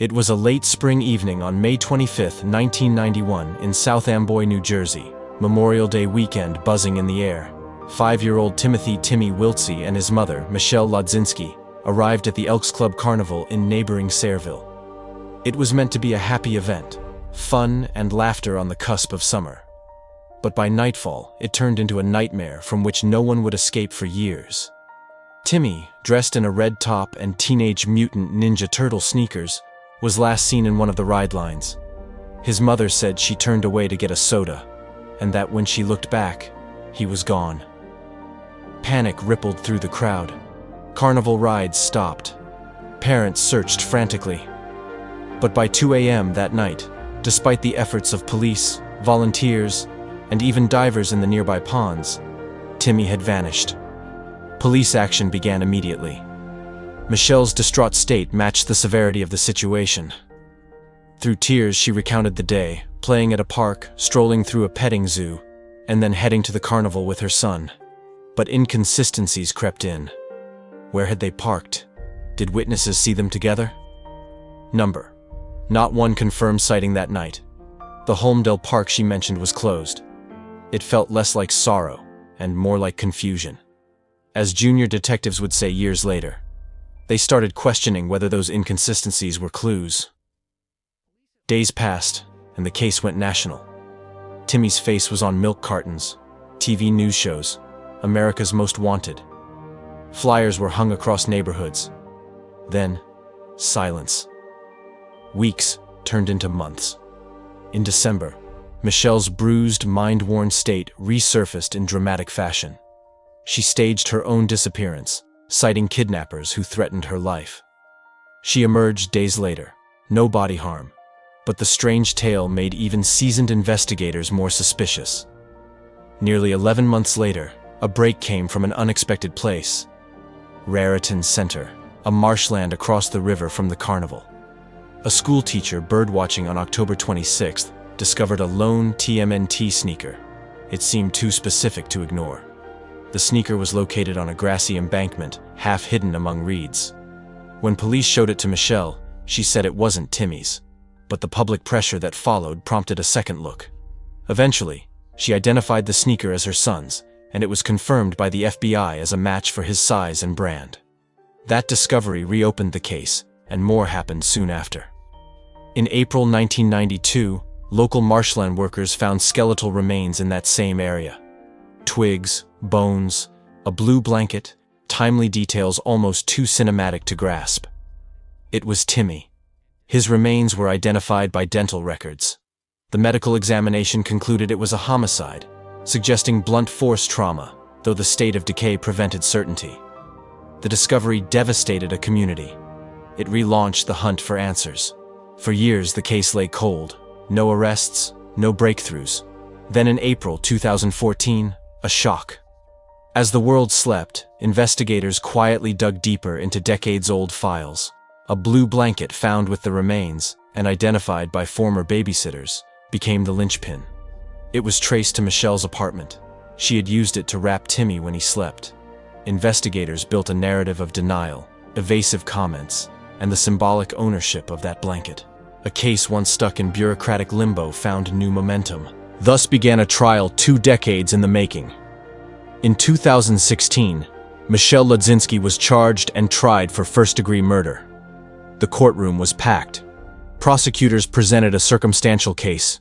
It was a late spring evening on May 25, 1991, in South Amboy, New Jersey, Memorial Day weekend buzzing in the air. 5-year-old Timothy Wiltsey and his mother, Michelle Lodzinski, arrived at the Elks Club Carnival in neighboring Sayreville. It was meant to be a happy event, fun and laughter on the cusp of summer. But by nightfall, it turned into a nightmare from which no one would escape for years. Timmy, dressed in a red top and Teenage Mutant Ninja Turtle sneakers, was last seen in one of the ride lines. His mother said she turned away to get a soda, and that when she looked back, he was gone. Panic rippled through the crowd. Carnival rides stopped. Parents searched frantically. But by 2 a.m. that night, despite the efforts of police, volunteers, and even divers in the nearby ponds, Timmy had vanished. Police action began immediately. Michelle's distraught state matched the severity of the situation. Through tears, she recounted the day, playing at a park, strolling through a petting zoo, and then heading to the carnival with her son. But inconsistencies crept in. Where had they parked? Did witnesses see them together? Number. Not one confirmed sighting that night. The Holmdel Park she mentioned was closed. It felt less like sorrow and more like confusion. As junior detectives would say years later, they started questioning whether those inconsistencies were clues. Days passed, and the case went national. Timmy's face was on milk cartons, TV news shows, America's Most Wanted. Flyers were hung across neighborhoods. Then, silence. Weeks turned into months. In December, Michelle's bruised, mind-worn state resurfaced in dramatic fashion. She staged her own disappearance, citing kidnappers who threatened her life. She emerged days later, no body harm, but the strange tale made even seasoned investigators more suspicious. Nearly 11 months later, a break came from an unexpected place: Raritan Center, a marshland across the river from the carnival. A school teacher birdwatching on October 26th discovered a lone TMNT sneaker. It seemed too specific to ignore. The sneaker was located on a grassy embankment, half hidden among reeds. When police showed it to Michelle, she said it wasn't Timmy's, but the public pressure that followed prompted a second look. Eventually, she identified the sneaker as her son's, and it was confirmed by the FBI as a match for his size and brand. That discovery reopened the case, and more happened soon after. In April 1992, local marshland workers found skeletal remains in that same area. Twigs, bones, a blue blanket, timely details almost too cinematic to grasp. It was Timmy. His remains were identified by dental records. The medical examination concluded it was a homicide, suggesting blunt force trauma, though the state of decay prevented certainty. The discovery devastated a community. It relaunched the hunt for answers. For years, the case lay cold. No arrests, no breakthroughs. Then in April 2014, a shock. As the world slept, investigators quietly dug deeper into decades-old files. A blue blanket found with the remains, and identified by former babysitters, became the linchpin. It was traced to Michelle's apartment. She had used it to wrap Timmy when he slept. Investigators built a narrative of denial, evasive comments, and the symbolic ownership of that blanket. A case once stuck in bureaucratic limbo found new momentum. Thus began a trial 2 decades in the making. In 2016, Michelle Lodzinski was charged and tried for first-degree murder. The courtroom was packed. Prosecutors presented a circumstantial case: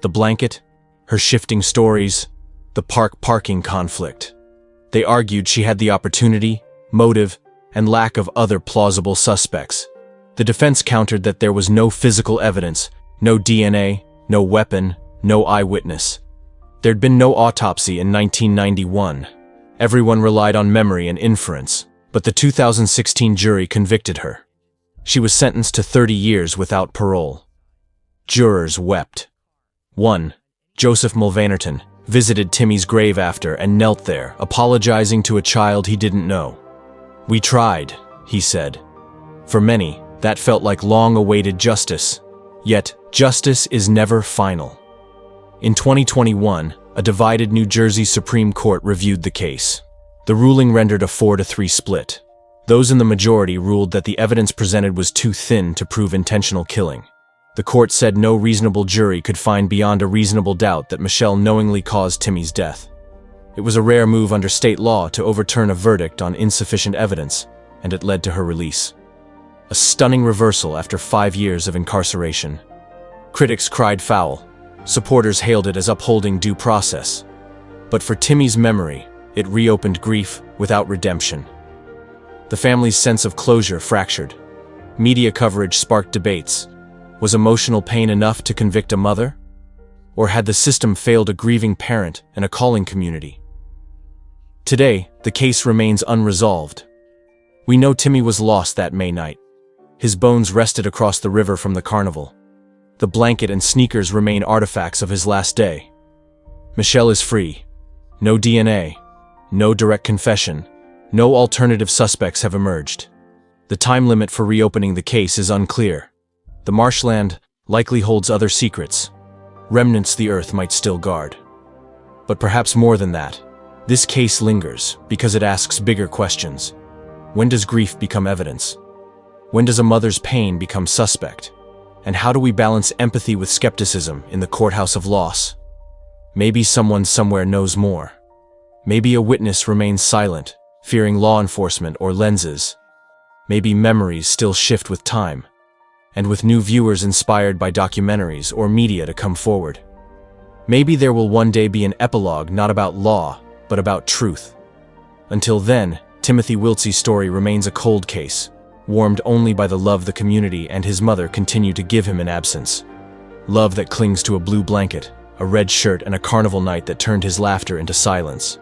the blanket, her shifting stories, the parking conflict. They argued she had the opportunity, motive, and lack of other plausible suspects. The defense countered that there was no physical evidence, no DNA, no weapon, no eyewitness. There'd been no autopsy in 1991. Everyone relied on memory and inference, but the 2016 jury convicted her. She was sentenced to 30 years without parole. Jurors wept. One, Joseph Mulvanerton, visited Timmy's grave after and knelt there, apologizing to a child he didn't know. "We tried," he said. For many, that felt like long-awaited justice. Yet, justice is never final. In 2021, a divided New Jersey Supreme Court reviewed the case. The ruling rendered a 4-3 split. Those in the majority ruled that the evidence presented was too thin to prove intentional killing. The court said no reasonable jury could find beyond a reasonable doubt that Michelle knowingly caused Timmy's death. It was a rare move under state law to overturn a verdict on insufficient evidence, and it led to her release. A stunning reversal after 5 years of incarceration. Critics cried foul. Supporters hailed it as upholding due process. But for Timmy's memory, it reopened grief without redemption. The family's sense of closure fractured. Media coverage sparked debates. Was emotional pain enough to convict a mother? Or had the system failed a grieving parent and a calling community? Today, the case remains unresolved. We know Timmy was lost that May night. His bones rested across the river from the carnival. The blanket and sneakers remain artifacts of his last day. Michelle is free. No DNA. No direct confession. No alternative suspects have emerged. The time limit for reopening the case is unclear. The marshland likely holds other secrets. Remnants the earth might still guard. But perhaps more than that, this case lingers because it asks bigger questions. When does grief become evidence? When does a mother's pain become suspect? And how do we balance empathy with skepticism in the courthouse of loss? Maybe someone somewhere knows more. Maybe a witness remains silent, fearing law enforcement or lenses. Maybe memories still shift with time, and with new viewers inspired by documentaries or media to come forward. Maybe there will one day be an epilogue not about law, but about truth. Until then, Timothy Wiltsey's story remains a cold case, warmed only by the love the community and his mother continue to give him in absence. Love that clings to a blue blanket, a red shirt, and a carnival night that turned his laughter into silence.